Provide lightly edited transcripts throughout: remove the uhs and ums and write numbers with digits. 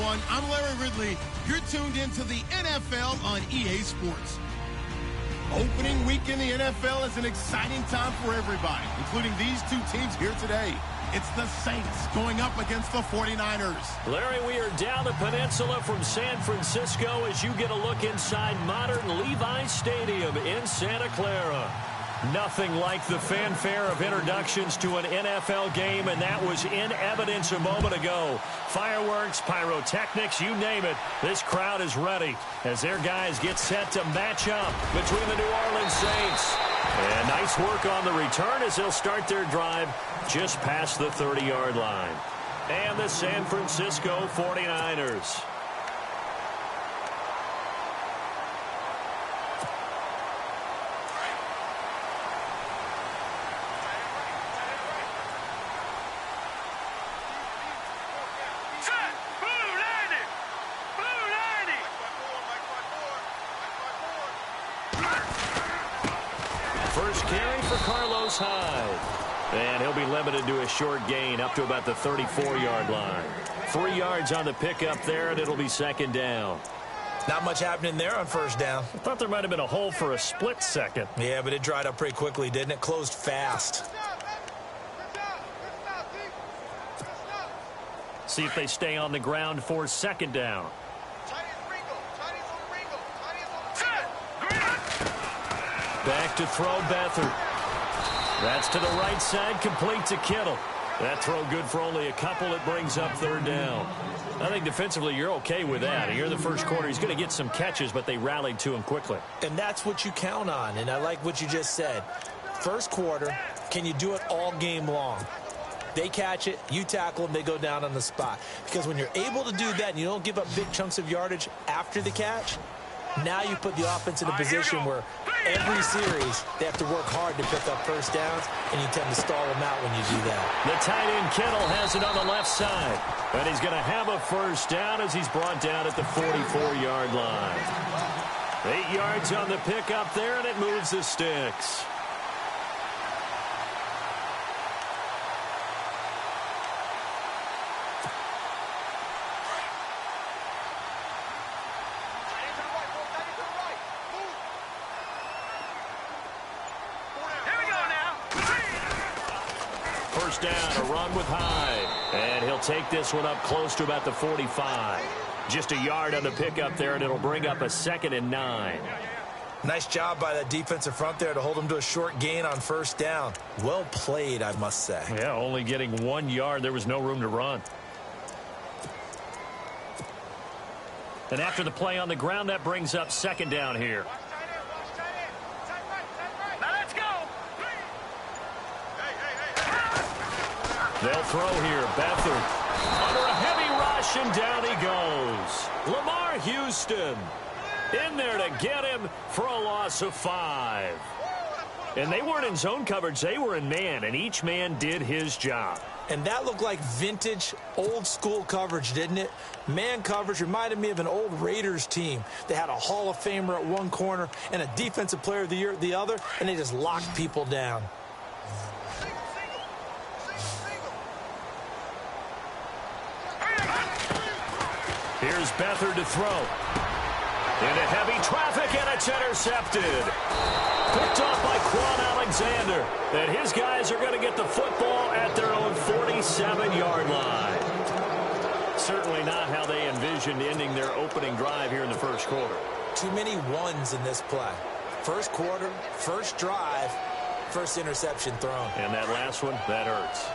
everyone. I'm Larry Ridley. You're tuned into the NFL on EA Sports. Opening week in the NFL is an exciting time for everybody, including these two teams here today. It's the Saints going up against the 49ers. Larry, we are down the peninsula from San Francisco as you get a look inside modern Levi's Stadium in Santa Clara. Nothing like the fanfare of introductions to an NFL game, and that was in evidence a moment ago. Fireworks, pyrotechnics, you name it. This crowd is ready as their guys get set to match up between the New Orleans Saints. And nice work on the return as they'll start their drive just past the 30-yard line. And the San Francisco 49ers. First carry for Carlos Hyde. And he'll be limited to a short gain up to about the 34-yard line. 3 yards on the pickup there, and it'll be second down. Not much happening there on first down. I thought there might have been a hole for a split second. Yeah, but it dried up pretty quickly, didn't it? Closed fast. See if they stay on the ground for second down. Back to throw Beathard. That's to the right side, complete to Kittle. That throw good for only a couple. It brings up third down. I think defensively you're okay with that. Here in the first quarter, he's going to get some catches, but they rallied to him quickly. And that's what you count on, and I like what you just said. First quarter, can you do it all game long? They catch it, you tackle them, they go down on the spot. Because when you're able to do that and you don't give up big chunks of yardage after the catch, now you put the offense in a position where every series they have to work hard to pick up first downs, and you tend to stall them out when you do that. The tight end Kittle has it on the left side. And he's going to have a first down as he's brought down at the 44-yard line. 8 yards on the pickup there, and it moves the sticks. First down, a run with Hyde. And he'll take this one up close to about the 45. Just a yard on the pickup there, and it'll bring up a 2nd and 9. Nice job by that defensive front there to hold him to a short gain on first down. Well played, I must say. Yeah, only getting 1 yard. There was no room to run. And after the play on the ground, that brings up second down here. They'll throw here. Beathard under a heavy rush, and down he goes. Lamar Houston in there to get him for a loss of 5. And they weren't in zone coverage. They were in man, and each man did his job. And that looked like vintage, old-school coverage, didn't it? Man coverage reminded me of an old Raiders team. They had a Hall of Famer at one corner and a Defensive Player of the Year at the other, and they just locked people down. Here's Beathard to throw. Into heavy traffic, and it's intercepted. Picked off by Quan Alexander. And his guys are going to get the football at their own 47-yard line. Certainly not how they envisioned ending their opening drive here in the first quarter. Too many ones in this play. First quarter, first drive, first interception thrown. And that last one, that hurts.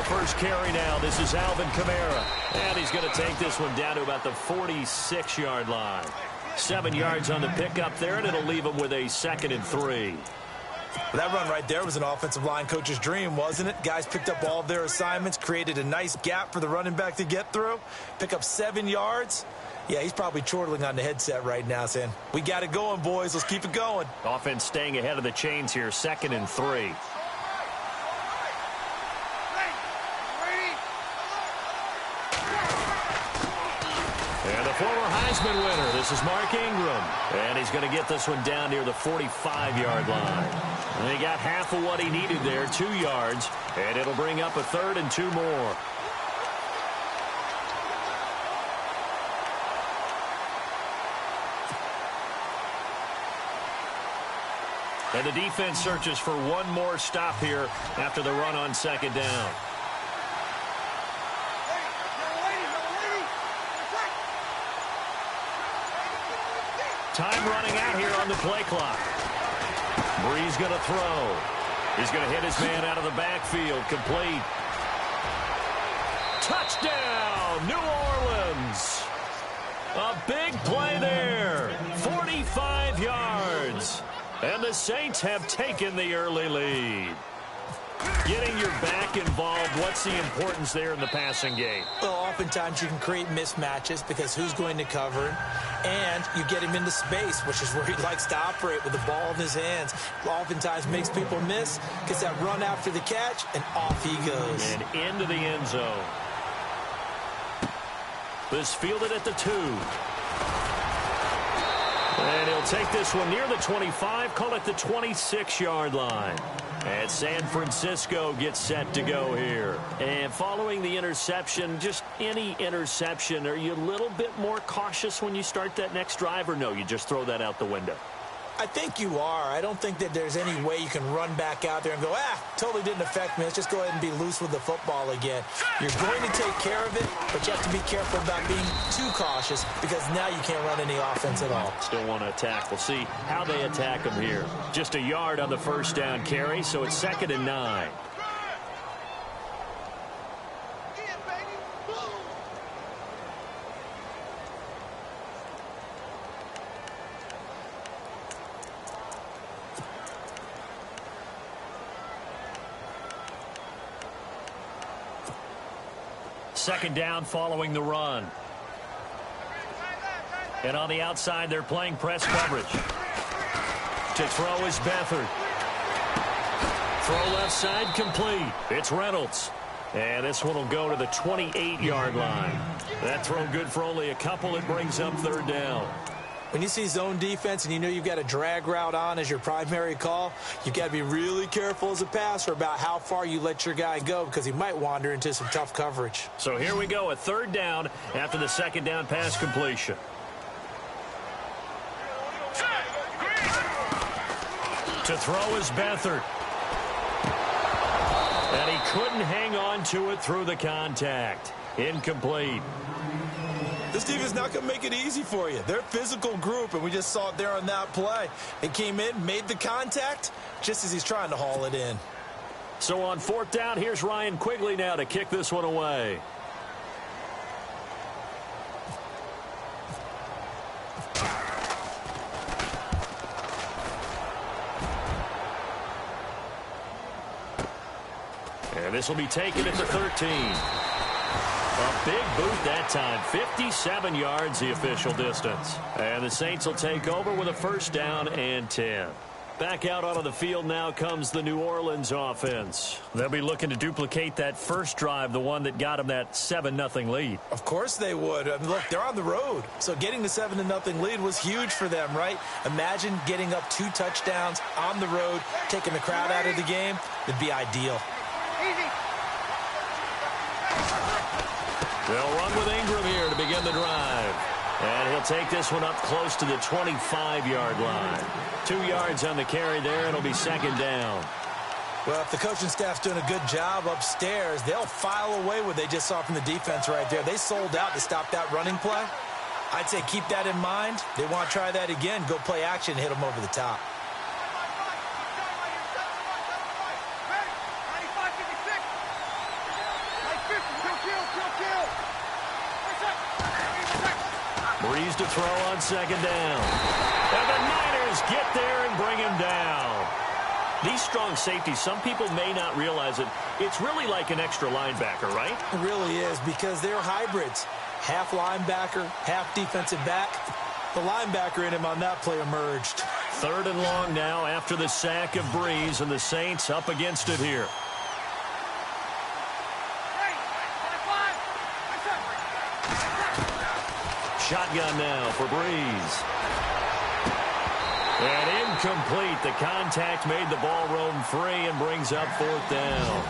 First carry now. This is Alvin Kamara. And he's going to take this one down to about the 46-yard line. 7 yards on the pickup there, and it'll leave him with a 2nd and 3. That run right there was an offensive line coach's dream, wasn't it? Guys picked up all of their assignments, created a nice gap for the running back to get through, pick up 7 yards. Yeah, he's probably chortling on the headset right now saying, we got it going, boys. Let's keep it going. Offense staying ahead of the chains here, 2nd and 3. And the former Heisman winner. This is Mark Ingram. And he's going to get this one down near the 45-yard line. And he got half of what he needed there, 2 yards. And it'll bring up a 3rd and 2 more. And the defense searches for one more stop here after the run on 2nd down. Time running out here on the play clock. Brees going to throw. He's going to hit his man out of the backfield. Complete. Touchdown, New Orleans. A big play there. 45 yards. And the Saints have taken the early lead. Getting your back involved, what's the importance there in the passing game? Well, oftentimes you can create mismatches because who's going to cover him? And you get him into space, which is where he likes to operate with the ball in his hands. Oftentimes makes people miss, gets that run after the catch, and off he goes. And into the end zone. This fielded at the 2. And he'll take this one near the 25, call it the 26-yard line. And San Francisco gets set to go here. And following the interception, just any interception, are you a little bit more cautious when you start that next drive, or no, you just throw that out the window? I think you are. I don't think that there's any way you can run back out there and go, totally didn't affect me. Let's just go ahead and be loose with the football again. You're going to take care of it, but you have to be careful about being too cautious because now you can't run any offense at all. Still want to attack. We'll see how they attack them here. Just a yard on the 1st down carry, so it's 2nd and 9. Second down following the run. And on the outside, they're playing press coverage. To throw is Beathard. Throw left side complete. It's Reynolds. And this one will go to the 28-yard line. That throw good for only a couple. It brings up 3rd down. When you see zone defense and you know you've got a drag route on as your primary call, you've got to be really careful as a passer about how far you let your guy go because he might wander into some tough coverage. So here we go, a 3rd down after the 2nd down pass completion. To throw is Beathard. And he couldn't hang on to it through the contact. Incomplete. This team is not going to make it easy for you. They're a physical group, and we just saw it there on that play. They came in, made the contact, just as he's trying to haul it in. So on 4th down, here's Ryan Quigley now to kick this one away. And this will be taken at the 13. A big boot that time. 57 yards the official distance. And the Saints will take over with a 1st down and 10. Back out onto the field now comes the New Orleans offense. They'll be looking to duplicate that first drive, the one that got them that 7-0 lead. Of course they would. I mean, look, they're on the road. So getting the 7-0 lead was huge for them, right? Imagine getting up 2 touchdowns on the road, taking the crowd out of the game. It'd be ideal. They'll run with Ingram here to begin the drive. And he'll take this one up close to the 25-yard line. 2 yards on the carry there, and it'll be 2nd down. Well, if the coaching staff's doing a good job upstairs, they'll file away what they just saw from the defense right there. They sold out to stop that running play. I'd say keep that in mind. They want to try that again. Go play action and hit them over the top. Brees to throw on 2nd down. And the Niners get there and bring him down. These strong safeties, some people may not realize it. It's really like an extra linebacker, right? It really is because they're hybrids. Half linebacker, half defensive back. The linebacker in him on that play emerged. 3rd and long now after the sack of Brees, and the Saints up against it here. shotgun now for Breeze. And incomplete. The contact made the ball roam free and brings up 4th down.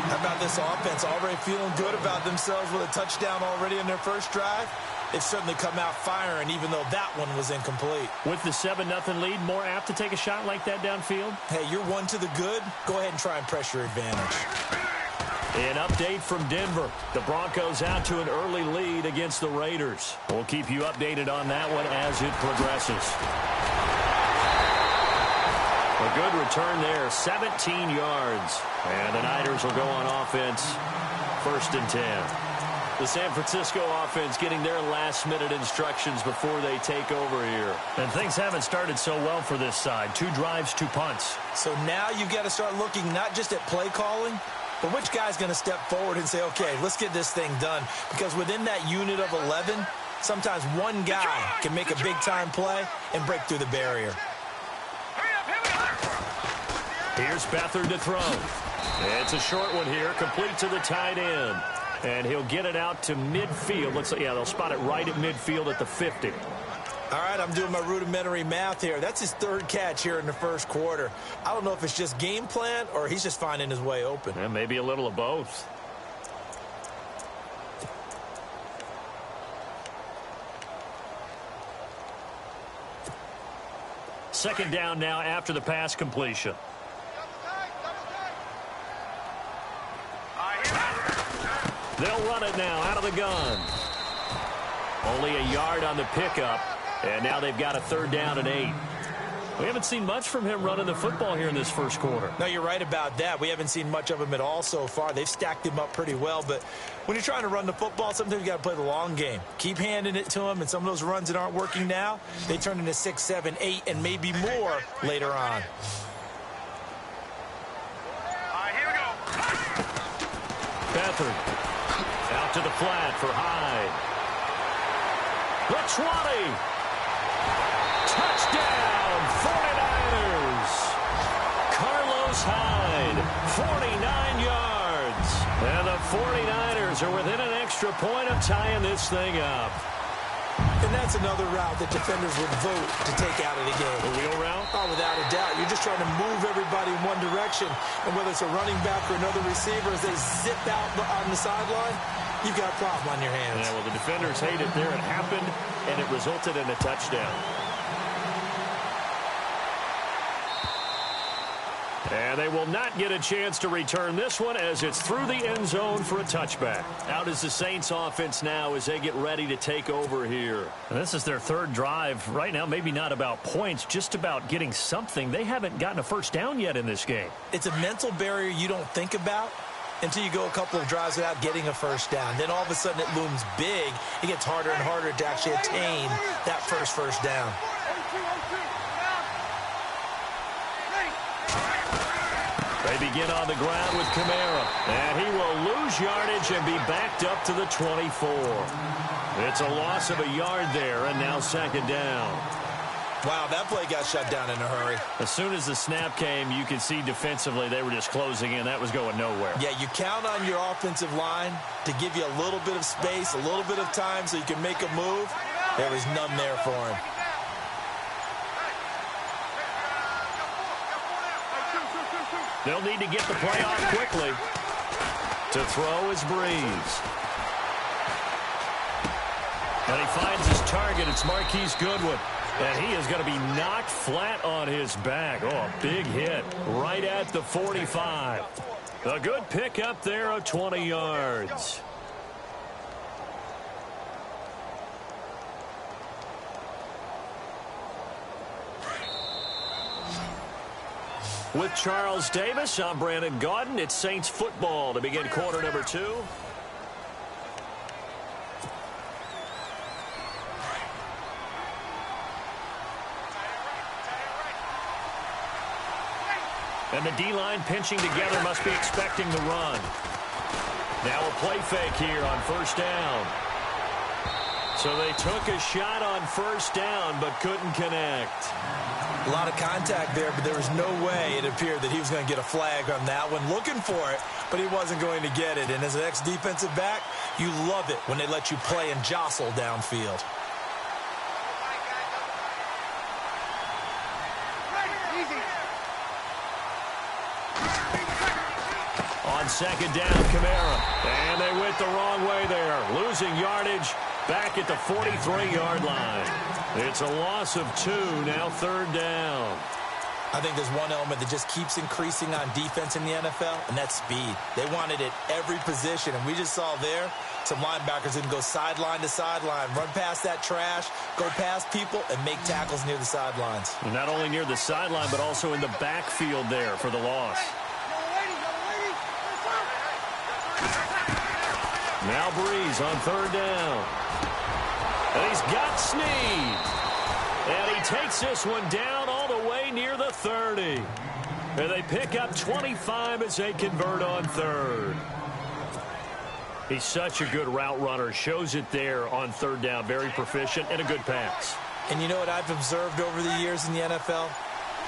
How about this offense? Already feeling good about themselves with a touchdown already in their first drive. They've certainly come out firing, even though that one was incomplete. With the 7-0 lead, more apt to take a shot like that downfield? Hey, you're one to the good. Go ahead and try and press your advantage. An update from Denver. The Broncos out to an early lead against the Raiders. We'll keep you updated on that one as it progresses. A good return there, 17 yards. And the Niners will go on offense, 1st and 10. The San Francisco offense getting their last-minute instructions before they take over here. And things haven't started so well for this side. 2 drives, 2 punts. So now you've got to start looking not just at play calling, but which guy's going to step forward and say, okay, let's get this thing done. Because within that unit of 11, sometimes one guy can make a big-time play and break through the barrier. Here's Beathard to throw. It's a short one here, complete to the tight end. And he'll get it out to midfield. Looks like, yeah, they'll spot it right at midfield at the 50. All right, I'm doing my rudimentary math here. That's his 3rd catch here in the first quarter. I don't know if it's just game plan or he's just finding his way open. Yeah, maybe a little of both. Second down now after the pass completion. They'll run it now out of the gun. Only a yard on the pickup, and now they've got a 3rd down and 8. We haven't seen much from him running the football here in this first quarter. No, you're right about that. We haven't seen much of him at all so far. They've stacked him up pretty well, but when you're trying to run the football, sometimes you got to play the long game. Keep handing it to him, and some of those runs that aren't working now, they turn into 6, 7, 8, and maybe more later on. Beathard out to the flat for Hyde. The 20. Touchdown, 49ers. Carlos Hyde, 49 yards. And the 49ers are within an extra point of tying this thing up. And that's another route that defenders would vote to take out of the game. The wheel route? Oh, without a doubt. You're just trying to move everybody in one direction. And whether it's a running back or another receiver, as they zip out on the sideline, you've got a problem on your hands. Yeah, well, the defenders hate it there. It happened, and it resulted in a touchdown. And they will not get a chance to return this one as it's through the end zone for a touchback. Out is the Saints offense now as they get ready to take over here. And this is their 3rd drive. Right now, maybe not about points, just about getting something. They haven't gotten a first down yet in this game. It's a mental barrier you don't think about until you go a couple of drives without getting a first down. Then all of a sudden it looms big. It gets harder and harder to actually attain that first down. They begin on the ground with Kamara. And he will lose yardage and be backed up to the 24. It's a loss of a yard there, and now 2nd down. Wow, that play got shut down in a hurry. As soon as the snap came, you could see defensively they were just closing in. That was going nowhere. Yeah, you count on your offensive line to give you a little bit of space, a little bit of time so you can make a move. There was none there for him. They'll need to get the play off quickly. To throw is Breeze. And he finds his target. It's Marquise Goodwin. And he is going to be knocked flat on his back. Oh, a big hit right at the 45. A good pick up there of 20 yards. With Charles Davis, I'm Brandon Gaudin. It's Saints football to begin quarter number 2. And the D-line pinching together, must be expecting the run. Now a play fake here on 1st down. So they took a shot on first down but couldn't connect. A lot of contact there, but there was no way it appeared that he was going to get a flag on that one. Looking for it, but he wasn't going to get it. And as an ex-defensive back, you love it when they let you play and jostle downfield. On second down, Kamara. And they went the wrong way there. Losing yardage back at the 43-yard line. It's a loss of 2, now third down. I think there's one element that just keeps increasing on defense in the NFL, and that's speed. They want it at every position, and we just saw there some linebackers that can go sideline to sideline, run past that trash, go past people, and make tackles near the sidelines. And not only near the sideline, but also in the backfield there for the loss. Now Breeze on third down. And he's got Snead. And he takes this one down all the way near the 30. And they pick up 25 as they convert on third. He's such a good route runner. Shows it there on third down. Very proficient and a good pass. And you know what I've observed over the years in the NFL?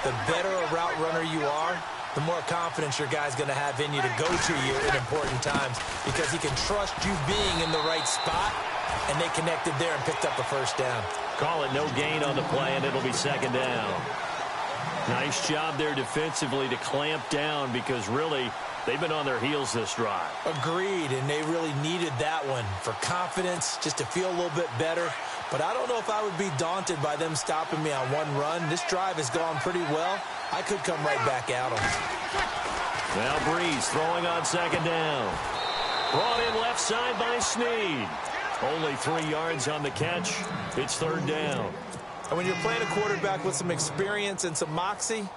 The better a route runner you are, the more confidence your guy's going to have in you to go to you in important times because he can trust you being in the right spot, and they connected there and picked up the first down. Call it no gain on the play, and it'll be second down. Nice job there defensively to clamp down because really they've been on their heels this drive. Agreed, and they really needed that one for confidence, just to feel a little bit better. But I don't know if I would be daunted by them stopping me on one run. This drive has gone pretty well. I could come right back at them. Now Breeze throwing on second down. Brought in left side by Snead. Only 3 yards on the catch. It's third down. And when you're playing a quarterback with some experience and some moxie,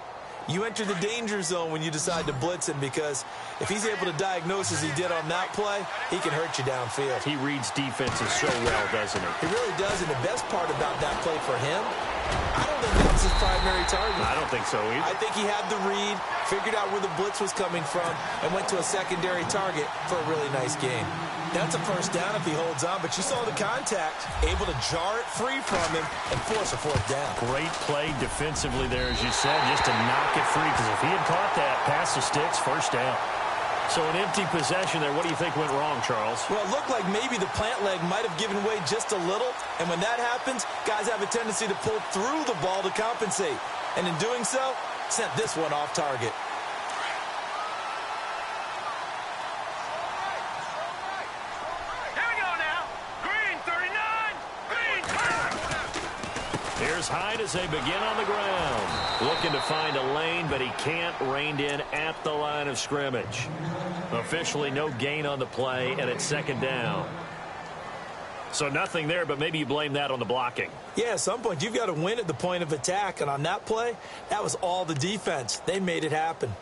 you enter the danger zone when you decide to blitz him because if he's able to diagnose as he did on that play, he can hurt you downfield. He reads defenses so well, doesn't he? He really does, and the best part about that play for him, I don't think that was his primary target. I don't think so either. I think he had the read, figured out where the blitz was coming from, and went to a secondary target for a really nice game. That's a first down if he holds on, but you saw the contact, able to jar it free from him and force a fourth down. Great play defensively there, as you said, just to knock it free, because if he had caught that, pass the sticks, first down. So an empty possession there. What do you think went wrong, Charles? Well, it looked like maybe the plant leg might have given way just a little, and when that happens, guys have a tendency to pull through the ball to compensate, and in doing so, sent this one off target. Here's Hyde as they begin on the ground. Looking to find a lane, but he can't. Reined in at the line of scrimmage. Officially no gain on the play, and it's second down. So nothing there, but maybe you blame that on the blocking. Yeah, at some point you've got to win at the point of attack, and on that play, that was all the defense. They made it happen.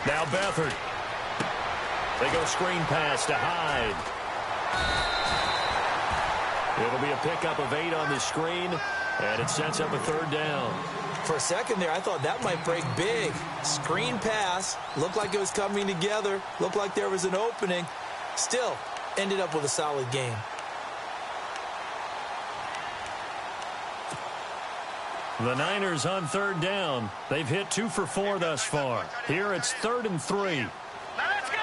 Now Beathard. They go screen pass to Hyde. It'll be a pickup of 8 on the screen, and it sets up a third down. For a second there, I thought that might break big. Screen pass. Looked like it was coming together. Looked like there was an opening. Still, ended up with a solid game. The Niners on third down. They've hit 2 for 4 thus far. Here it's 3rd and 3. Now let's go.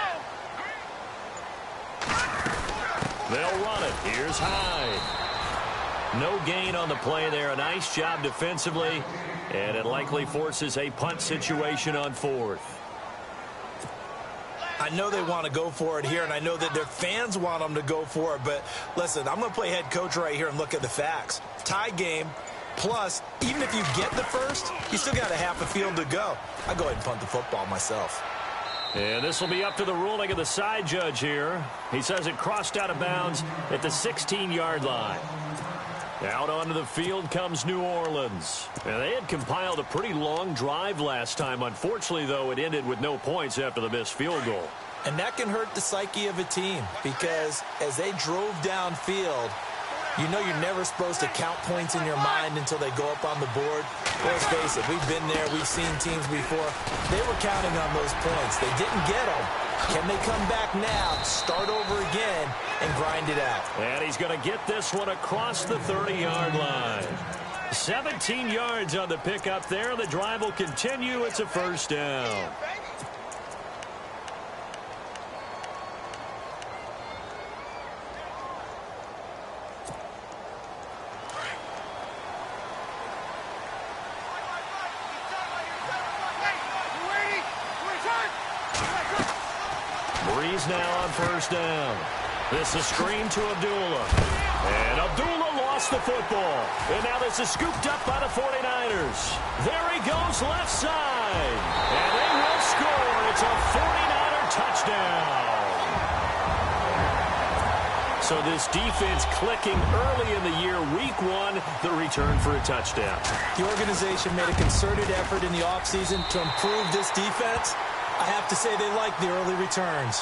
They'll run it. Here's Hyde. No gain on the play there. A nice job defensively. And it likely forces a punt situation on 4th. I know they want to go for it here, and I know that their fans want them to go for it. But listen, I'm going to play head coach right here and look at the facts. Tie game. Plus, even if you get the first, you still got a half a field to go. I go ahead and punt the football myself. And this will be up to the ruling of the side judge here. He says it crossed out of bounds at the 16-yard line. Out onto the field comes New Orleans. And they had compiled a pretty long drive last time. Unfortunately, though, it ended with no points after the missed field goal. And that can hurt the psyche of a team because as they drove downfield, You know you're never supposed to count points in your mind until they go up on the board. Let's face it, we've been there. We've seen teams before. They were counting on those points. They didn't get them. Can they come back now, start over again, and grind it out? And he's going to get this one across the 30-yard line. 17 yards on the pickup there. The drive will continue. It's a first down. Breeze now on first down. This is screen to Abdullah. And Abdullah lost the football. And now this is scooped up by the 49ers. There he goes left side. And they will score. It's a 49er touchdown. So this defense clicking early in the year. Week 1, the return for a touchdown. The organization made a concerted effort in the offseason to improve this defense. I have to say they like the early returns.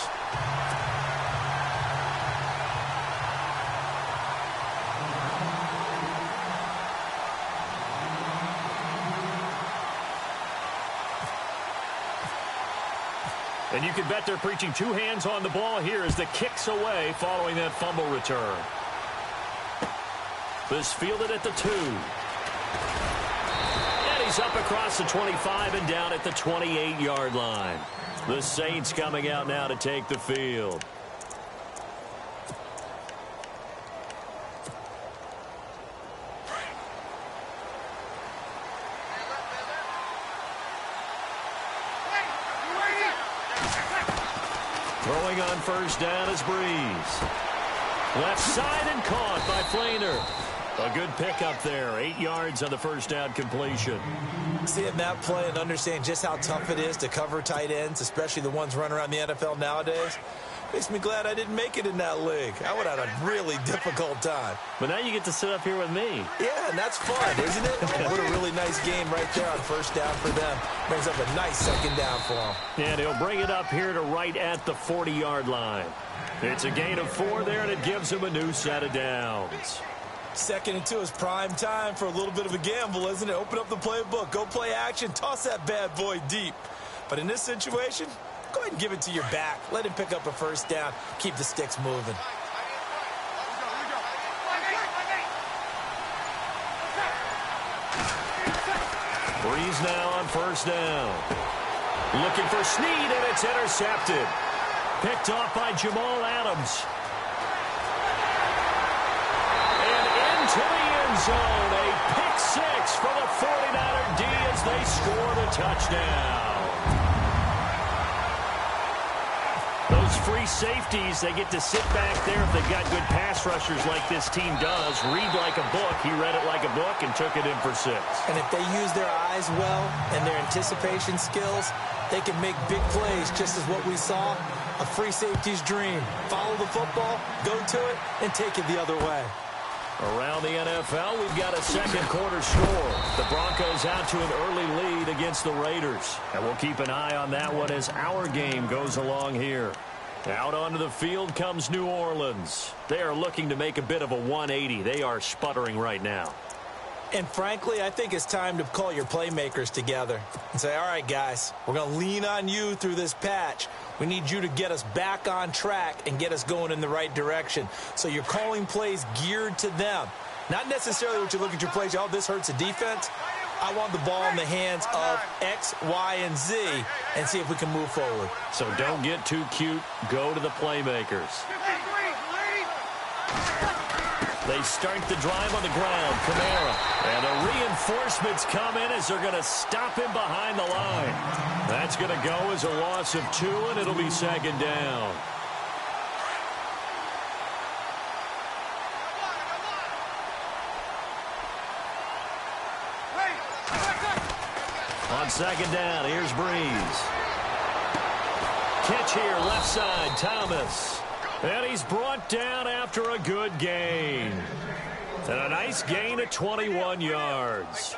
And you can bet they're preaching 2 hands on the ball here as the kick's away following that fumble return. This fielded at the 2. And he's up across the 25 and down at the 28-yard line. The Saints coming out now to take the field. Throwing on first down is Breeze. Left side and caught by Flainer. A good pickup there. 8 yards on the first down completion. Seeing that play and understand just how tough it is to cover tight ends, especially the ones running around the NFL nowadays, makes me glad I didn't make it in that league. I would have had a really difficult time. But now you get to sit up here with me. Yeah, and that's fun, isn't it? What a really nice game right there on first down for them. Brings up a nice second down for them. And he'll bring it up here to right at the 40-yard line. It's a gain of 4 there, and it gives him a new set of downs. 2nd and 2 is prime time for a little bit of a gamble, isn't it? Open up the playbook, go play action, toss that bad boy deep. But in this situation, go ahead and give it to your back. Let him pick up a first down. Keep the sticks moving. Breeze now on first down. Looking for Snead, and it's intercepted. Picked off by Jamal Adams. To the end zone, a pick 6 for the 49er D as they score the touchdown. Those free safeties, they get to sit back there if they've got good pass rushers like this team does. Read like a book. He read it like a book and took it in for 6. And if they use their eyes well and their anticipation skills, they can make big plays, just as what we saw, a free safety's dream. Follow the football, go to it, and take it the other way. Around the NFL, we've got a second quarter score. The Broncos out to an early lead against the Raiders. And we'll keep an eye on that one as our game goes along here. Out onto the field comes New Orleans. They are looking to make a bit of a 180. They are sputtering right now. And frankly, I think it's time to call your playmakers together and say, all right, guys, we're going to lean on you through this patch. We need you to get us back on track and get us going in the right direction. So you're calling plays geared to them. Not necessarily what you look at your plays, oh, this hurts the defense. I want the ball in the hands of X, Y, and Z and see if we can move forward. So don't get too cute. Go to the playmakers. They start the drive on the ground. Kamara. And the reinforcements come in as they're going to stop him behind the line. That's going to go as a loss of 2, and it'll be second down. On second down, here's Breeze. Catch here, left side, Thomas. And he's brought down after a good gain. And a nice gain of 21 yards.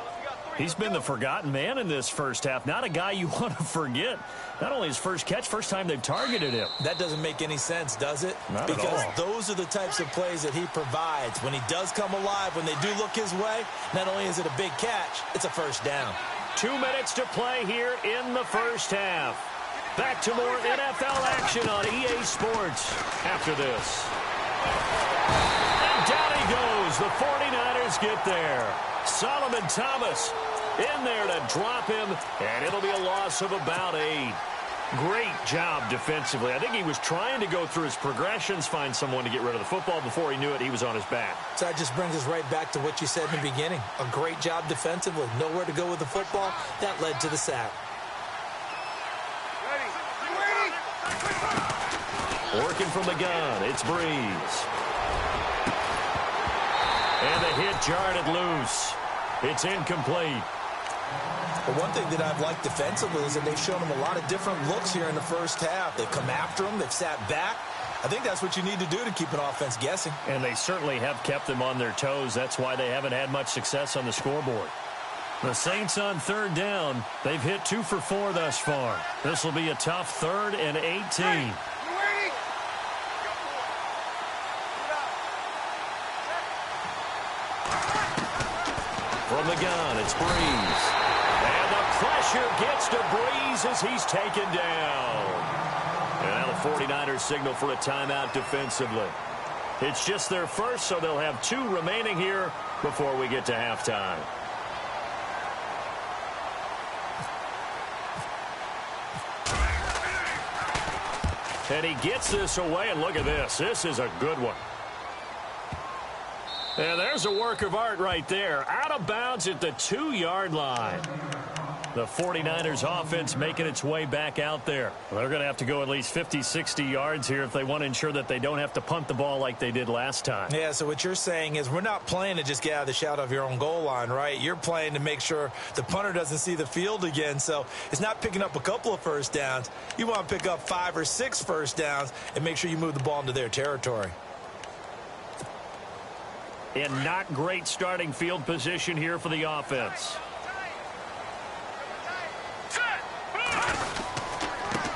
He's been the forgotten man in this first half. Not a guy you want to forget. Not only his first catch, first time they've targeted him. That doesn't make any sense, does it? Not because at all. Those are the types of plays that he provides. When he does come alive, when they do look his way, not only is it a big catch, it's a first down. 2 minutes to play here in the first half. Back to more NFL action on EA Sports after this. And down he goes. The 49ers get there. Solomon Thomas in there to drop him, and it'll be a loss of about 8. Great job defensively. I think he was trying to go through his progressions, find someone to get rid of the football. Before he knew it, he was on his back. So that just brings us right back to what you said in the beginning. A great job defensively. Nowhere to go with the football. That led to the sack. Working from the gun, it's Breeze. And the hit jarred it loose. It's incomplete. But one thing that I've liked defensively is that they've shown him a lot of different looks here in the first half. They've come after him. They've sat back. I think that's what you need to do to keep an offense guessing. And they certainly have kept them on their toes. That's why they haven't had much success on the scoreboard. The Saints on third down. They've hit 2 for 4 thus far. This will be a tough 3rd and 18. From the gun, it's Breeze. And the pressure gets to Breeze as he's taken down. And now the 49ers signal for a timeout defensively. It's just their first, so they'll have 2 remaining here before we get to halftime. And he gets this away, and look at this. This is a good one. And there's a work of art right there. Out of bounds at the 2-yard line. The 49ers offense making its way back out there. Well, they're going to have to go at least 50, 60 yards here if they want to ensure that they don't have to punt the ball like they did last time. Yeah, so what you're saying is we're not playing to just get out of the shadow of your own goal line, right? You're playing to make sure the punter doesn't see the field again. So it's not picking up a couple of first downs. You want to pick up 5 or 6 first downs and make sure you move the ball into their territory. And not great starting field position here for the offense.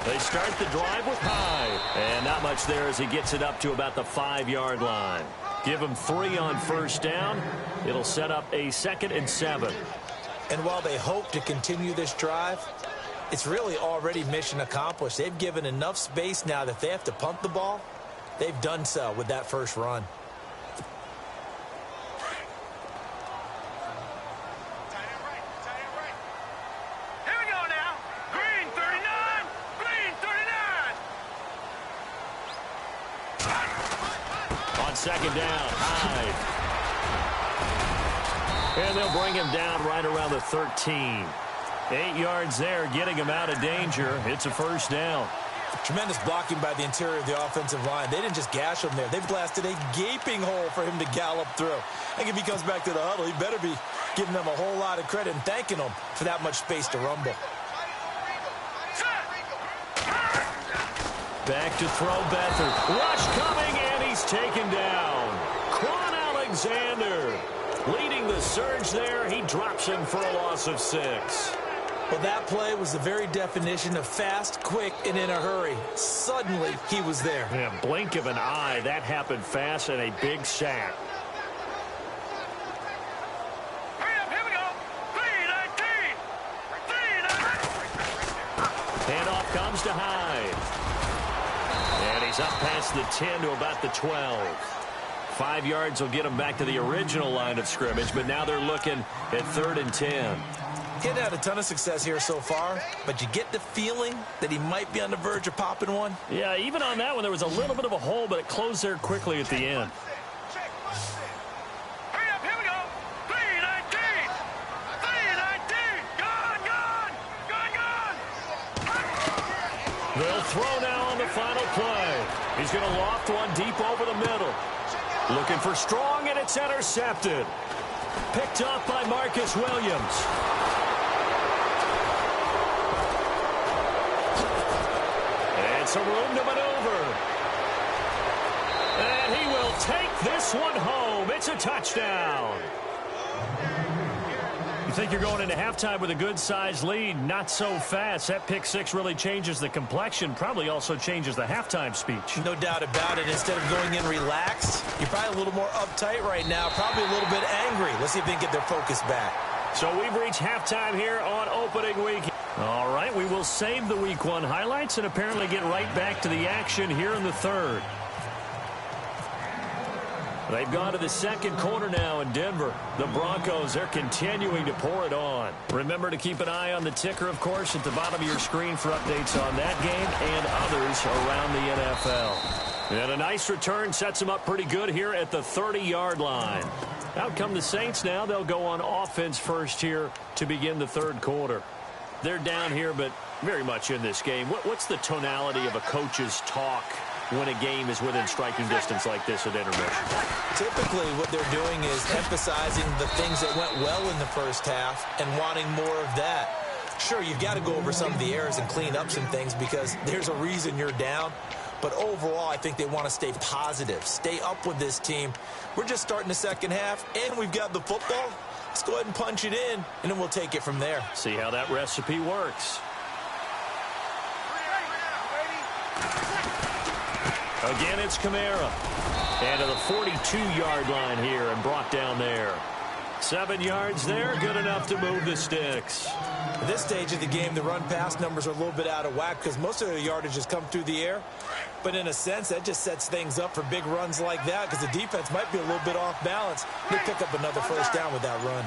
They start the drive with Hyde. And not much there as he gets it up to about the 5-yard line. Give him 3 on first down. It'll set up a 2nd and 7. And while they hope to continue this drive, it's really already mission accomplished. They've given enough space now that if they have to punt the ball, they've done so with that first run. Second down, Hyde. And they'll bring him down right around the 13. 8 yards there, getting him out of danger. It's a first down. Tremendous blocking by the interior of the offensive line. They didn't just gash him there. They blasted a gaping hole for him to gallop through. I think if he comes back to the huddle, he better be giving them a whole lot of credit and thanking them for that much space to rumble. Back to throw Beathard. Rush coming, and he's taken down. Quan Alexander leading the surge there. He drops him for a loss of 6. Well, that play was the very definition of fast, quick, and in a hurry. Suddenly, he was there. Yeah, blink of an eye. That happened fast and a big sack. Here we go. 3-19. Handoff comes to Hyde. And he's up past the 10 to about the 12. 5 yards will get him back to the original line of scrimmage, but now they're looking at 3rd and 10. He hadn't had a ton of success here so far, but you get the feeling that he might be on the verge of popping one. Yeah, even on that one, there was a little bit of a hole, but it closed there quickly at the end. Hurry up, here we go. 3-19. 3-19. Gone. They'll throw now on the final play. He's going to loft one deep over the middle. Looking for Strong, and it's intercepted. Picked off by Marcus Williams. And some room to maneuver. And he will take this one home. It's a touchdown. You think you're going into halftime with a good-sized lead. Not so fast. That pick six really changes the complexion, probably also changes the halftime speech. No doubt about it. Instead of going in relaxed, you're probably a little more uptight right now, probably a little bit angry. Let's see if they can get their focus back. So we've reached halftime here on opening week. All right, we will save the Week 1 highlights and apparently get right back to the action here in the third. They've gone to the second quarter now in Denver. The Broncos, they're continuing to pour it on. Remember to keep an eye on the ticker, of course, at the bottom of your screen for updates on that game and others around the NFL. And a nice return sets them up pretty good here at the 30-yard line. Out come the Saints now. They'll go on offense first here to begin the third quarter. They're down here, but very much in this game. What's the tonality of a coach's talk when a game is within striking distance like this at intermission? Typically, what they're doing is emphasizing the things that went well in the first half and wanting more of that. Sure, you've got to go over some of the errors and clean up some things because there's a reason you're down. But overall, I think they want to stay positive, stay up with this team. We're just starting the second half, and we've got the football. Let's go ahead and punch it in, and then we'll take it from there. See how that recipe works. Again, it's Kamara. And to the 42-yard line here and brought down there. 7 yards there, good enough to move the sticks. At this stage of the game, the run-pass numbers are a little bit out of whack because most of their yardage has come through the air. But in a sense, that just sets things up for big runs like that because the defense might be a little bit off balance. They pick up another first down with that run.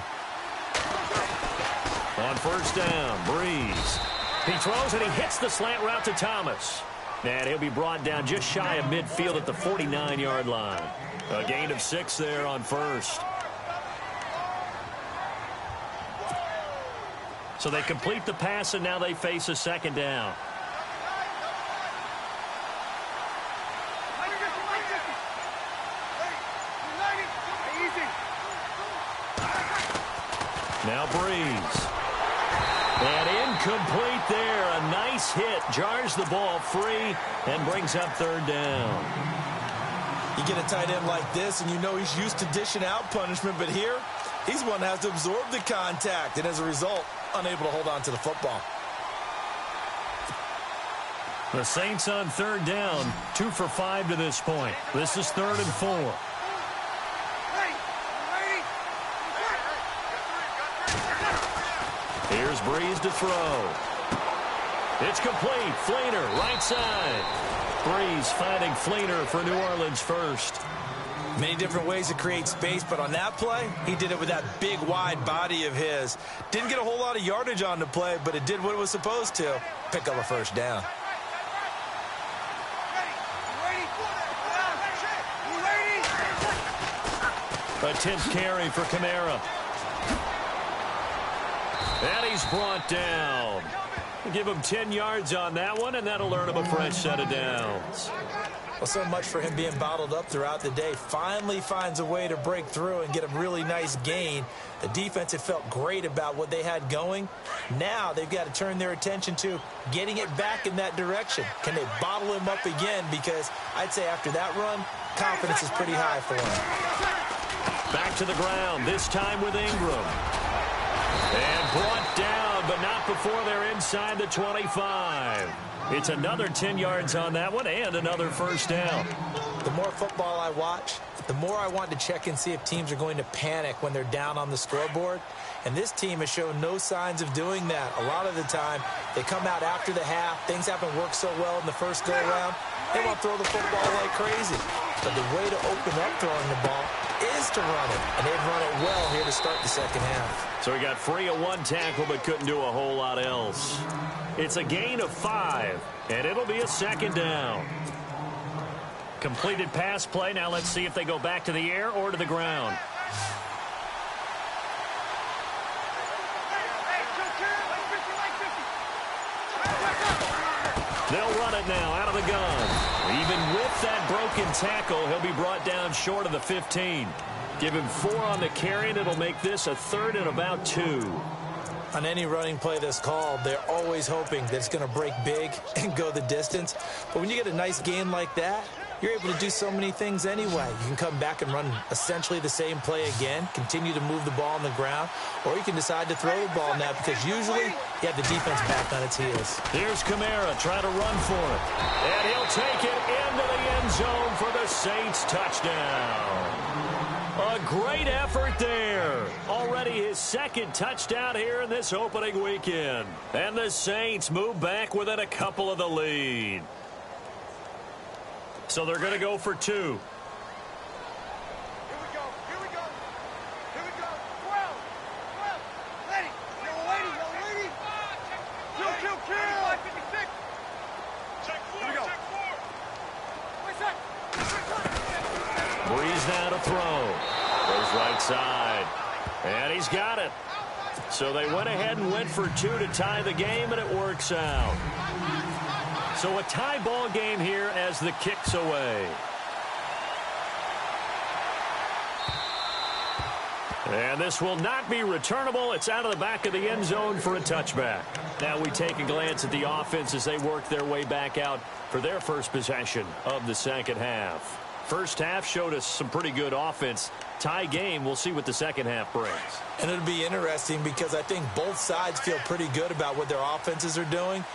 On first down, Breeze. He throws and he hits the slant route to Thomas. And he'll be brought down just shy of midfield at the 49-yard line. A gain of 6 there on first. So they complete the pass, and now they face a second down. Now Breeze. And incomplete there. A nice hit. Jars the ball free and brings up third down. You get a tight end like this, and you know he's used to dishing out punishment, but here, he's one that has to absorb the contact, and as a result, unable to hold on to the football. The Saints on third down, 2 for 5 to this point. This is 3rd and 4. Here's Breeze to throw. It's complete. Fleener, right side. Breeze finding Fleener for New Orleans first. Many different ways to create space, but on that play, he did it with that big, wide body of his. Didn't get a whole lot of yardage on the play, but it did what it was supposed to. Pick up a first down. A 10th carry for Kamara. And he's brought down. Give him 10 yards on that one, and that'll earn him a fresh set of downs. Well, so much for him being bottled up throughout the day. Finally finds a way to break through and get a really nice gain. The defense had felt great about what they had going. Now they've got to turn their attention to getting it back in that direction. Can they bottle him up again? Because I'd say after that run, confidence is pretty high for him. Back to the ground, this time with Ingram. And brought down, but not before they're inside the 25. It's another 10 yards on that one and another first down. The more football I watch, the more I want to check and see if teams are going to panic when they're down on the scoreboard. And this team has shown no signs of doing that. A lot of the time, they come out after the half. Things haven't worked so well in the first go-around. They want to throw the football like crazy. But the way to open up throwing the ball is to run it. And they've run it well here to start the second half. So he got free of one tackle but couldn't do a whole lot else. It's a gain of 5, and it'll be a second down. Completed pass play. Now let's see if they go back to the air or to the ground. They'll run it now out of the gun. Even with that broken tackle, he'll be brought down short of the 15. Give him 4 on the carry, and it'll make this a 3rd and about 2. On any running play that's called, they're always hoping that it's going to break big and go the distance. But when you get a nice gain like that, you're able to do so many things anyway. You can come back and run essentially the same play again, continue to move the ball on the ground, or you can decide to throw the ball now because usually you have the defense back on its heels. Here's Kamara trying to run for it. And he'll take it into the end zone for the Saints touchdown. A great effort there. Already his second touchdown here in this opening weekend. And the Saints move back within a couple of the lead. So they're going to go for 2. Here we go. Here we go. Here we go. 12. 12. Lady. Yellow lady. Yellow lady. Kill. 56. Check 4. Here we go. Check 4. Breeze now to throw. Goes right side. And he's got it. So they went ahead and went for 2 to tie the game, and it works out. So a tie ball game here as the kick's away. And this will not be returnable. It's out of the back of the end zone for a touchback. Now we take a glance at the offense as they work their way back out for their first possession of the second half. First half showed us some pretty good offense. Tie game, we'll see what the second half brings. And it'll be interesting because I think both sides feel pretty good about what their offenses are doing.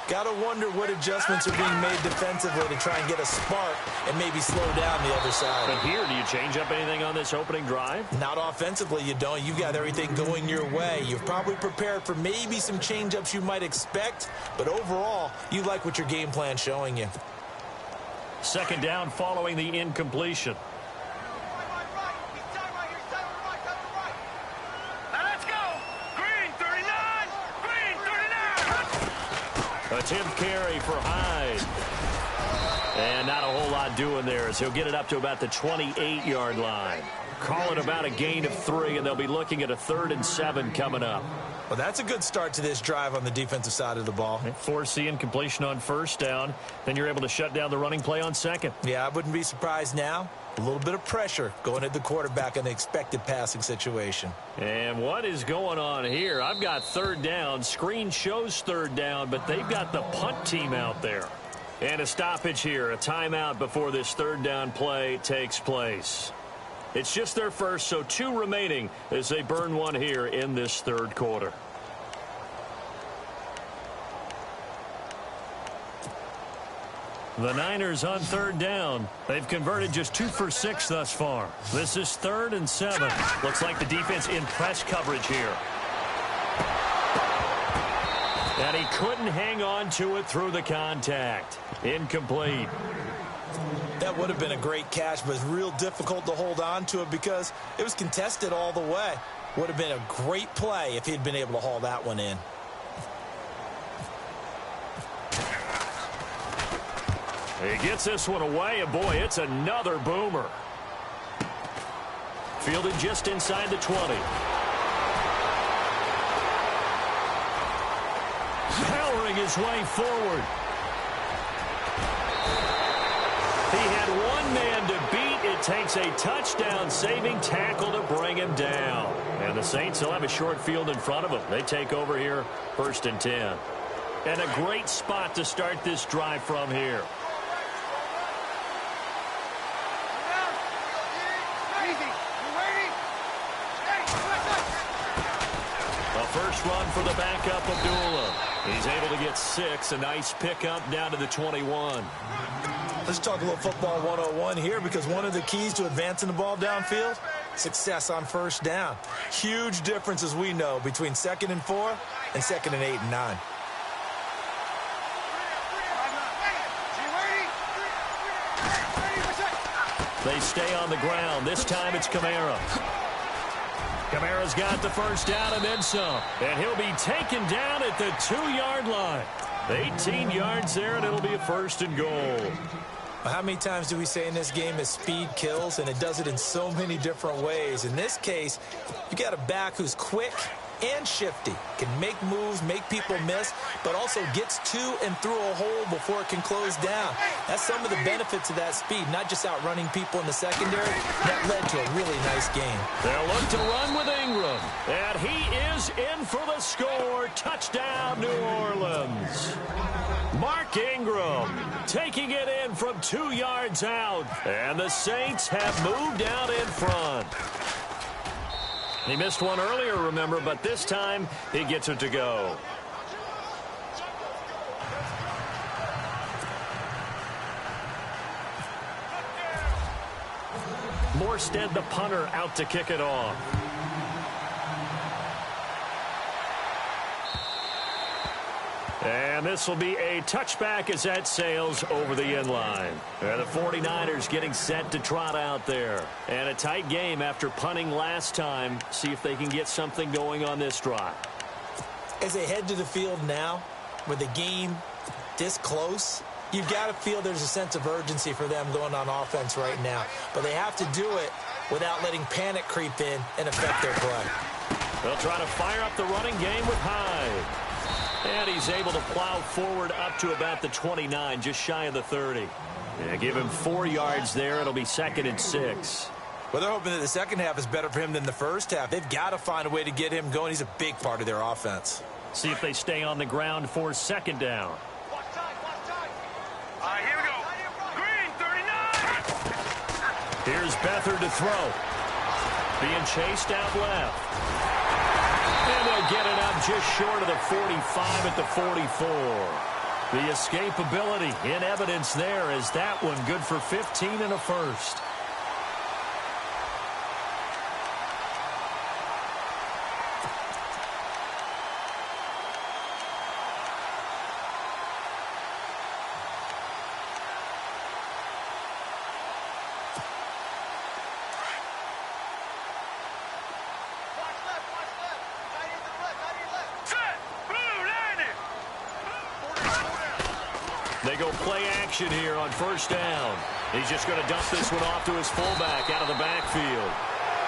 Got to wonder what adjustments are being made defensively to try and get a spark and maybe slow down the other side. But here, do you change up anything on this opening drive? Not offensively, you don't. You got everything going your way. You've probably prepared for maybe some change-ups you might expect, but overall, you like what your game plan's showing you. Second down following the incompletion. Let's go. Green 39. Green 39. Attempt carry for Hyde. And not a whole lot doing there as he'll get it up to about the 28-yard line. Call it about a gain of 3, and they'll be looking at a 3rd and 7 coming up. Well, that's a good start to this drive on the defensive side of the ball. Force the incompletion on first down. Then you're able to shut down the running play on second. Yeah, I wouldn't be surprised now. A little bit of pressure going at the quarterback in the expected passing situation. And what is going on here? I've got 3rd down. Screen shows 3rd down, but they've got the punt team out there. And a stoppage here, a timeout before this 3rd down play takes place. It's just their first, so 2 remaining as they burn 1 here in this 3rd quarter. The Niners on 3rd down. They've converted just 2 for 6 thus far. This is 3rd and 7. Looks like the defense in press coverage here. And he couldn't hang on to it through the contact. Incomplete. That would have been a great catch, but it's real difficult to hold on to it because it was contested all the way. Would have been a great play if he'd been able to haul that one in. He gets this one away, and boy, it's another boomer. Fielded just inside the 20. Powering his way forward. He had one man to beat. It takes a touchdown-saving tackle to bring him down. And the Saints will have a short field in front of them. They take over here, 1st and 10. And a great spot to start this drive from here. A first run for the backup, Abdullah. He's able to get 6. A nice pickup down to the 21. Let's talk a little football 101 here because one of the keys to advancing the ball downfield, success on first down. Huge difference, as we know, between 2nd and 4 and 2nd and 8 and 9. They stay on the ground. This time it's Kamara. Kamara's got the first down and then some. And he'll be taken down at the 2-yard line. 18 yards there, and it'll be a 1st and goal. How many times do we say in this game that speed kills, and it does it in so many different ways? In this case, you got a back who's quick and shifty, can make moves, make people miss, but also gets to and through a hole before it can close down. That's some of the benefits of that speed, not just outrunning people in the secondary. That led to a really nice game. They'll look to run with Ingram, and he is in for the score. Touchdown, New Orleans. Mark Ingram taking it in from 2 yards out. And the Saints have moved out in front. He missed one earlier, remember, but this time he gets it to go. Morstead, the punter, out to kick it off. And this will be a touchback as that sails over the end line. And the 49ers getting set to trot out there. And a tight game after punting last time. See if they can get something going on this drive. As they head to the field now, with the game this close, you've got to feel there's a sense of urgency for them going on offense right now. But they have to do it without letting panic creep in and affect their play. They'll try to fire up the running game with Hyde. And he's able to plow forward up to about the 29, just shy of the 30. Yeah, give him 4 yards there. It'll be 2nd and 6. Well, they're hoping that the second half is better for him than the first half. They've got to find a way to get him going. He's a big part of their offense. See if they stay on the ground for 2nd down. Watch time, watch time. All right, here we go. Green, 39. Here's Beathard to throw. Being chased out left. And they'll get it up just short of the 45 at the 44. The escapability in evidence there as that one good for 15 and a first. They go play action here on 1st down. He's just going to dump this one off to his fullback out of the backfield.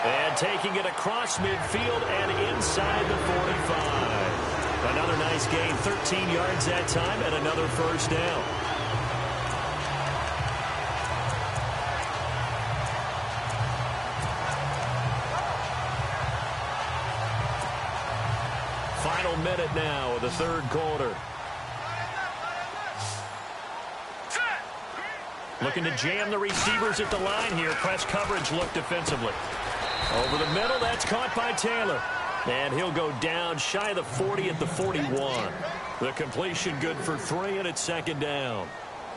And taking it across midfield and inside the 45. Another nice gain, 13 yards that time, and another 1st down. Final minute now of the 3rd quarter. Looking to jam the receivers at the line here. Press coverage look defensively. Over the middle, that's caught by Taylor. And he'll go down shy of the 40 at the 41. The completion good for 3, and it's 2nd down.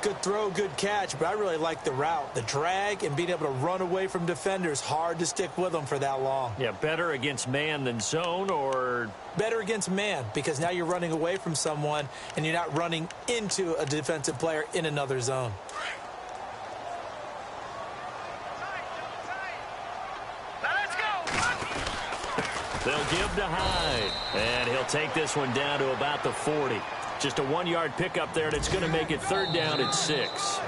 Good throw, good catch, but I really like the route. The drag and being able to run away from defenders. Hard to stick with them for that long. Yeah, better against man than zone, or? Better against man, because now you're running away from someone and you're not running into a defensive player in another zone. They'll give to Hyde, and he'll take this one down to about the 40. Just a 1-yard pickup there, and it's going to make it 3rd down at 6.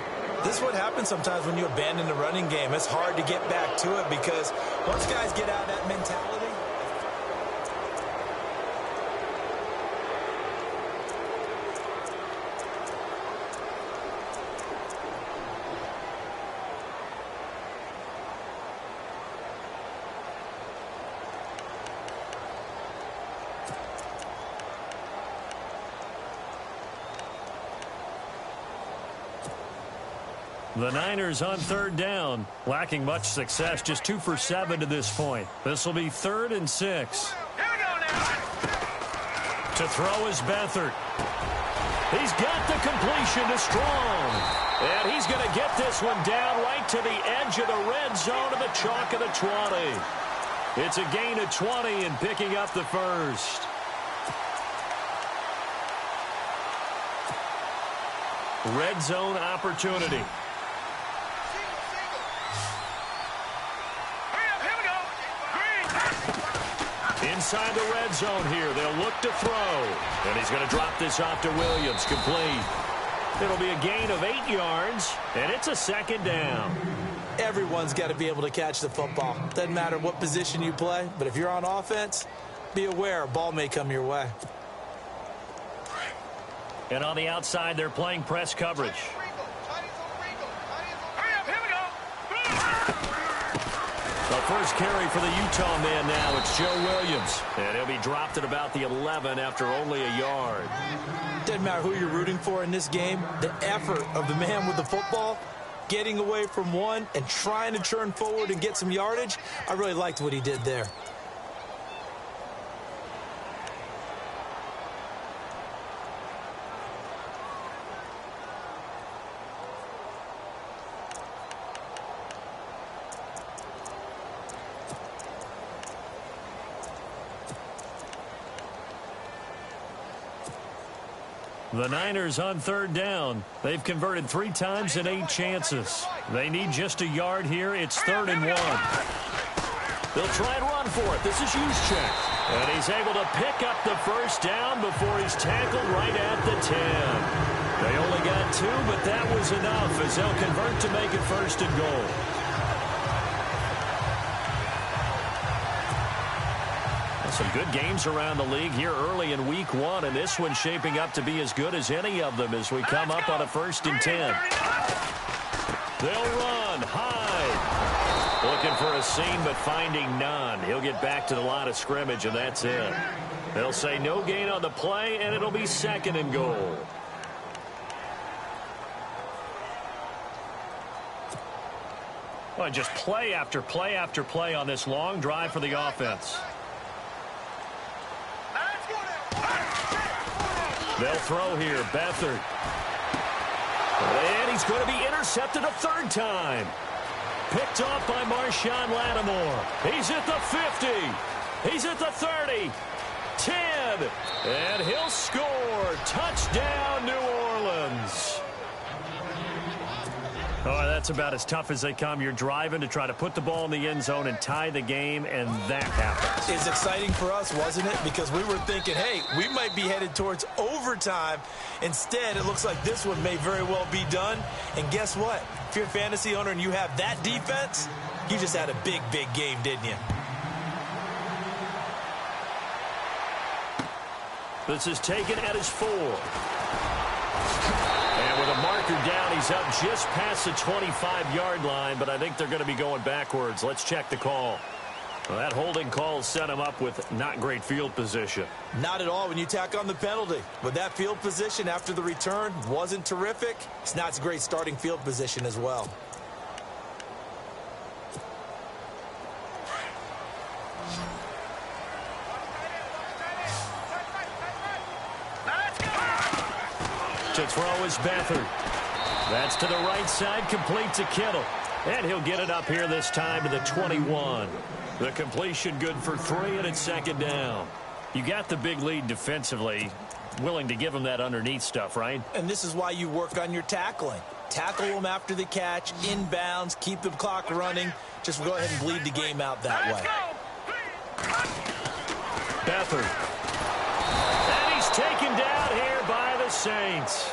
This is what happens sometimes when you abandon the running game. It's hard to get back to it because once guys get out of that mentality. The Niners on 3rd down, lacking much success, just 2 for 7 to this point. This will be 3rd and 6. Here we go now. To throw is Beathard. He's got the completion to Strong. And he's going to get this one down right to the edge of the red zone of the chalk of the 20. It's a gain of 20 and picking up the 1st. Red zone opportunity. Inside the red zone here. They'll look to throw. And he's going to drop this off to Williams. Complete. It'll be a gain of 8 yards, and it's a 2nd down. Everyone's got to be able to catch the football. Doesn't matter what position you play, but if you're on offense, be aware a ball may come your way. And on the outside, they're playing press coverage. They'll first carry for the Utah man now. It's Joe Williams. And he'll be dropped at about the 11 after only a yard. Doesn't matter who you're rooting for in this game. The effort of the man with the football, getting away from one and trying to turn forward and get some yardage, I really liked what he did there. The Niners on third down. They've converted 3 times in 8 chances. They need just a yard here. It's 3rd and 1. They'll try and run for it. This is Juszczyk. And he's able to pick up the first down before he's tackled right at the 10. They only got 2, but that was enough as they'll convert to make it 1st and goal. Some good games around the league here early in week 1, and this one's shaping up to be as good as any of them as we come up on a 1st and 10. They'll run. Hyde looking for a seam, but finding none. He'll get back to the line of scrimmage, and that's it. They'll say no gain on the play, and it'll be 2nd and goal. Well, just play after play after play on this long drive for the offense. They'll throw here. Beathard. And he's going to be intercepted a 3rd time. Picked off by Marshawn Lattimore. He's at the 50. He's at the 30. 10. And he'll score. Touchdown, New Orleans. Oh, that's about as tough as they come. You're driving to try to put the ball in the end zone and tie the game, and that happens. It's exciting for us, wasn't it? Because we were thinking, hey, we might be headed towards overtime. Instead, it looks like this one may very well be done. And guess what? If you're a fantasy owner and you have that defense, you just had a big, big game, didn't you? This is taken at his 4. And with a marker down, he's up just past the 25-yard line, but I think they're going to be going backwards. Let's check the call. Well, that holding call set him up with not great field position. Not at all when you tack on the penalty. But that field position after the return wasn't terrific. It's not a great starting field position as well. To throw is Beathard. That's to the right side, complete to Kittle. And he'll get it up here this time to the 21. The completion good for 3, and it's 2nd down. You got the big lead defensively. Willing to give them that underneath stuff, right? And this is why you work on your tackling. Tackle them after the catch, inbounds, keep the clock running. Just go ahead and bleed the game out that way. Beathard. And he's taken down here by the Saints.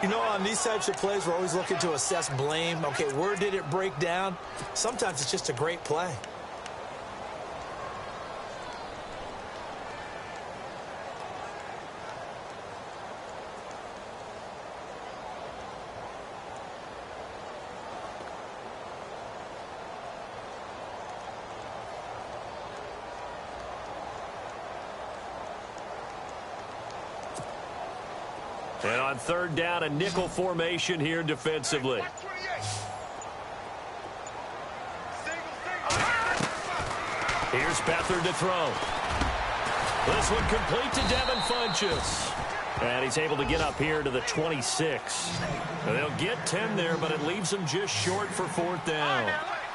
You know, on these types of plays, we're always looking to assess blame. Okay, where did it break down? Sometimes it's just a great play. And on 3rd down, a nickel formation here defensively. Here's Beathard to throw. This one complete to Devin Funchess. And he's able to get up here to the 26. And they'll get 10 there, but it leaves them just short for 4th down.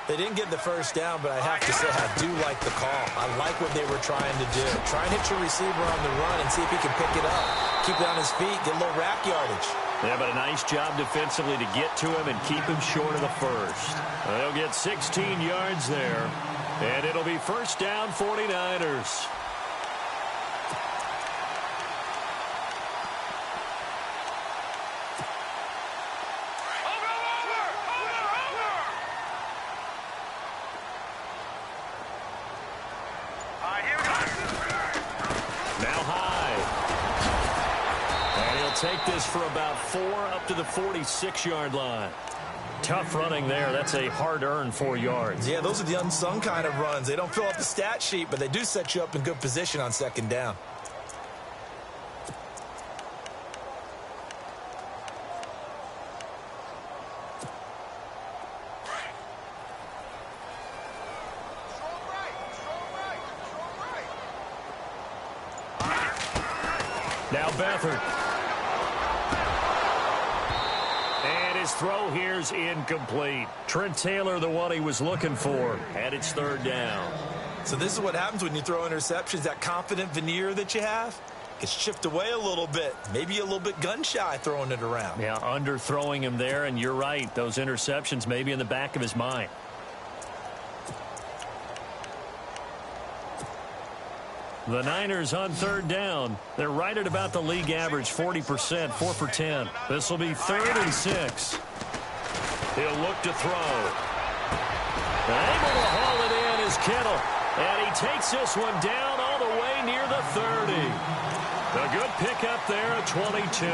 They didn't get the first down, but I have to say I do like the call. I like what they were trying to do. Try and hit your receiver on the run and see if he can pick it up. Keep it on his feet, get a little rack yardage. Yeah, but a nice job defensively to get to him and keep him short of the first. They'll get 16 yards there, and it'll be 1st down 49ers. Take this for about 4 up to the 46-yard line. Tough running there. That's a hard-earned 4 yards. Yeah, those are the unsung kind of runs. They don't fill up the stat sheet, but they do set you up in good position on second down. Now Beathard. And his throw here's incomplete. Trent Taylor, the one he was looking for, and it's third down. So this is what happens when you throw interceptions. That confident veneer that you have gets chipped away a little bit. Maybe a little bit gun-shy throwing it around. Yeah, underthrowing him there, and you're right. Those interceptions may be in the back of his mind. The Niners on third down. They're right at about the league average, 40%, 4 for 10. This will be 3rd and 6. He'll look to throw. Able to haul it in is Kittle. And he takes this one down all the way near the 30. A good pickup there at 22.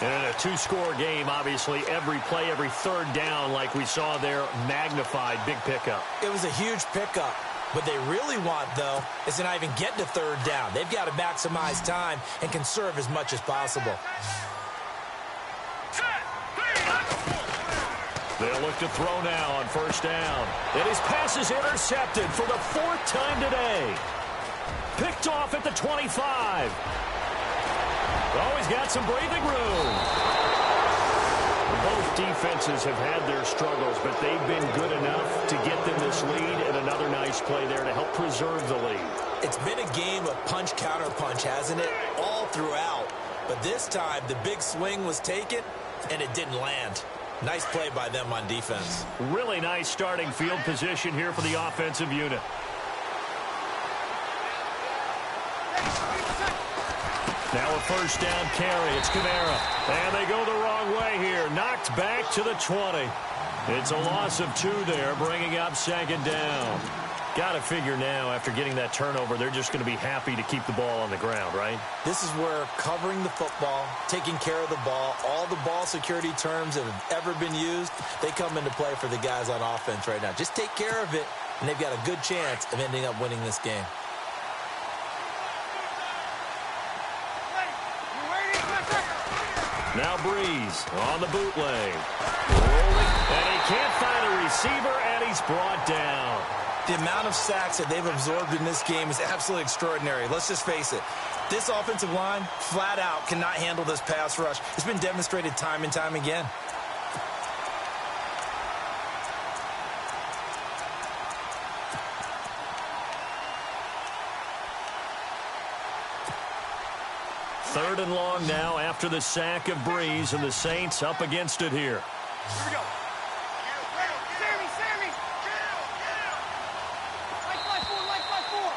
And in a 2-score game, obviously, every play, every third down, like we saw there, magnified, big pickup. It was a huge pickup. What they really want, though, is to not even get to third down. They've got to maximize time and conserve as much as possible. They'll look to throw now on first down. And his pass is intercepted for the 4th time today. Picked off at the 25. Oh, he's got some breathing room. Both defenses have had their struggles, but they've been good enough to get them this lead, and another nice play there to help preserve the lead. It's been a game of punch-counter-punch, hasn't it? All throughout. But this time, the big swing was taken, and it didn't land. Nice play by them on defense. Really nice starting field position here for the offensive unit. Now a first down carry. It's Kamara. And they go the wrong way here. Knocked back to the 20. It's a loss of 2 there, bringing up second down. Got to figure now, after getting that turnover, they're just going to be happy to keep the ball on the ground, right? This is where covering the football, taking care of the ball, all the ball security terms that have ever been used, they come into play for the guys on offense right now. Just take care of it, and they've got a good chance of ending up winning this game. Now Breeze on the bootleg. Rolling, and he can't find a receiver, and he's brought down. The amount of sacks that they've absorbed in this game is absolutely extraordinary. Let's just face it. This offensive line, flat out, cannot handle this pass rush. It's been demonstrated time and time again. Third and long now after the sack of Breeze, and the Saints up against it here. Here we go. Sammy. Light 4.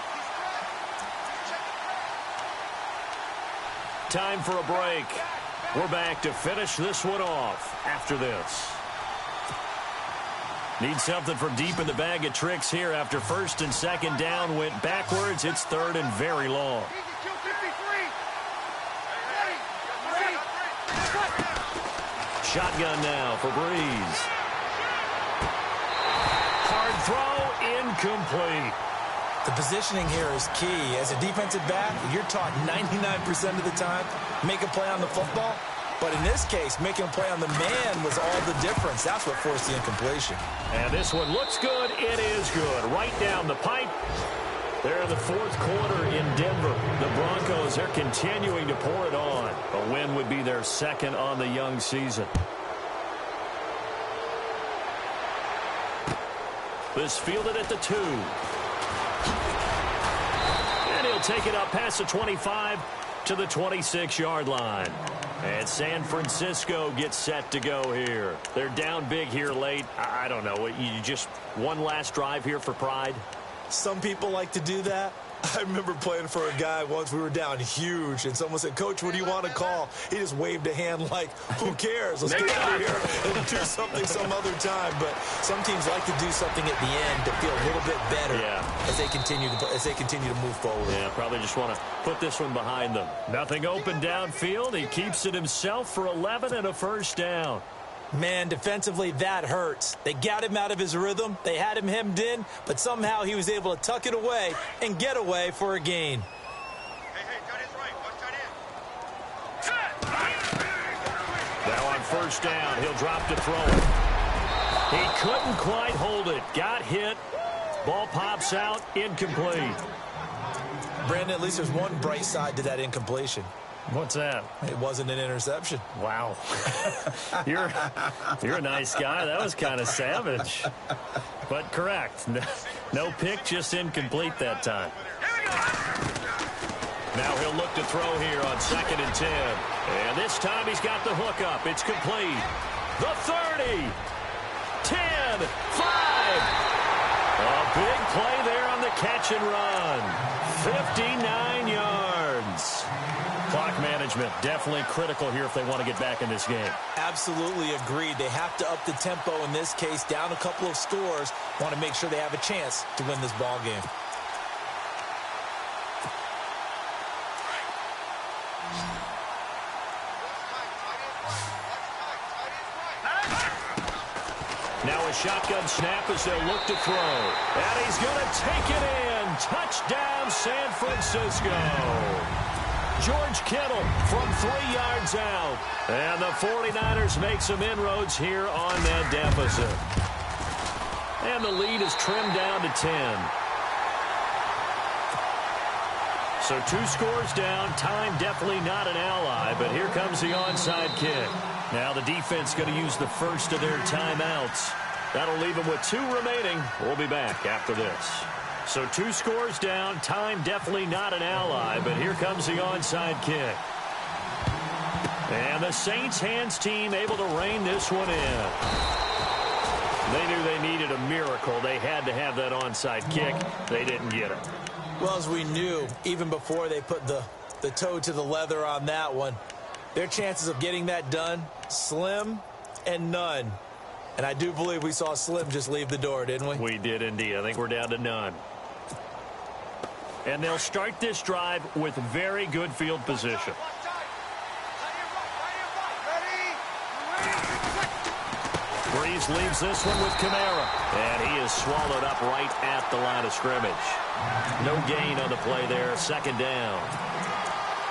Time for a break. We're back to finish this one off after this. Need something from deep in the bag of tricks here after first and second down went backwards. It's third and very long. Shotgun now for Breeze. Hard throw, incomplete. The positioning here is key. As a defensive back, you're taught 99% of the time, make a play on the football. But in this case, making a play on the man was all the difference. That's what forced the incompletion. And this one looks good. It is good. Right down the pipe. They're in the 4th quarter in Denver. The Broncos, they're continuing to pour it on. A win would be their 2nd on the young season. This fielded at the 2. And he'll take it up past the 25 to the 26-yard line. And San Francisco gets set to go here. They're down big here late. I don't know. You just one last drive here for pride? Some people like to do that. I remember playing for a guy once. We were down huge, and someone said, "Coach, what do you want to call?" He just waved a hand like, who cares? Let's get out of here and do something some other time. But some teams like to do something at the end to feel a little bit better as they continue to move forward. Yeah, probably just want to put this one behind them. Nothing open downfield. He keeps it himself for 11 and a first down. Man, defensively, that hurts. They got him out of his rhythm. They had him hemmed in, but somehow he was able to tuck it away and get away for a gain. Now on first down, he'll drop to throw it. He couldn't quite hold it. Got hit. Ball pops out. Incomplete. Brandon, at least there's one bright side to that incompletion. What's that? It wasn't an interception. Wow. You're a nice guy. That was kind of savage. But correct. No pick, just incomplete that time. Now he'll look to throw here on 2nd and 10. And this time he's got the hook up. It's complete. The 30. 10. 5. A big play there on the catch and run. 59 yards. Clock management definitely critical here if they want to get back in this game. Absolutely agreed. They have to up the tempo in this case, down a couple of scores. Want to make sure they have a chance to win this ball game. Now a shotgun snap as they'll look to throw. And he's going to take it in. Touchdown, San Francisco. George Kittle from 3 yards out. And the 49ers make some inroads here on that deficit. And the lead is trimmed down to 10. So 2 scores down. Time definitely not an ally, but here comes the onside kick. Now the defense going to use the first of their timeouts. That'll leave them with 2 remaining. We'll be back after this. So 2 scores down. Time definitely not an ally, but here comes the onside kick. And the Saints hands team able to rein this one in. They knew they needed a miracle. They had to have that onside kick. They didn't get it. Well, as we knew, even before they put the toe to the leather on that one, their chances of getting that done, slim and none. And I do believe we saw Slim just leave the door, didn't we? We did indeed. I think we're down to none. And they'll start this drive with very good field position. Breeze leaves this one with Kamara. And he is swallowed up right at the line of scrimmage. No gain on the play there. 2nd down.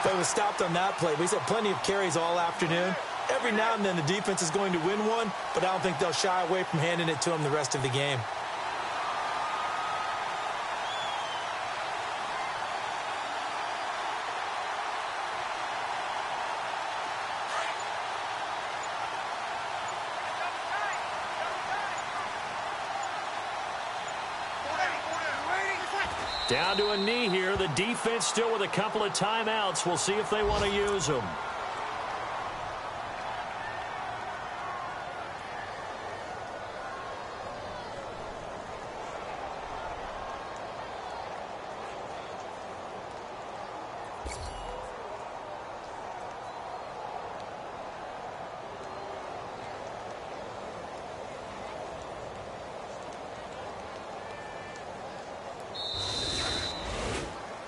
They was stopped on that play. We've had plenty of carries all afternoon. Every now and then the defense is going to win one, but I don't think they'll shy away from handing it to them the rest of the game. Down to a knee here. The defense still with a couple of timeouts. We'll see if they want to use them.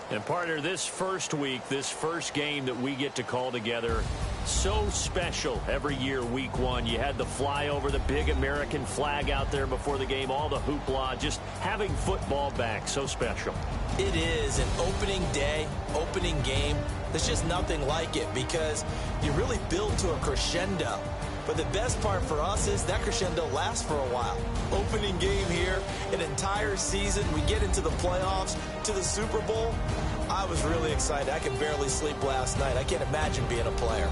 And partner, this first week, this first game that we get to call together, so special every year, week 1. You had the flyover, the big American flag out there before the game, all the hoopla, just having football back, so special. It is an opening day, opening game. There's just nothing like it because you really build to a crescendo. But the best part for us is that crescendo lasts for a while. Opening game here, an entire season. We get into the playoffs, to the Super Bowl. I was really excited. I could barely sleep last night. I can't imagine being a player.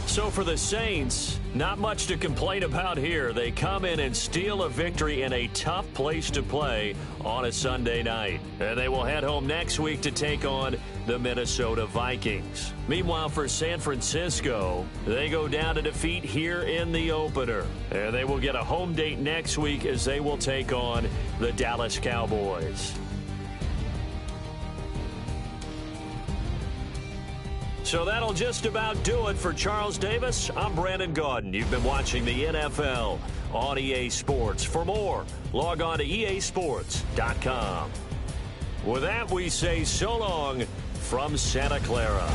So for the Saints, not much to complain about here. They come in and steal a victory in a tough place to play on a Sunday night. And they will head home next week to take on the Minnesota Vikings. Meanwhile, for San Francisco, they go down to defeat here in the opener. And they will get a home date next week as they will take on the Dallas Cowboys. So that'll just about do it for Charles Davis. I'm Brandon Gaudin. You've been watching the NFL on EA Sports. For more, log on to easports.com. With that, we say so long from Santa Clara.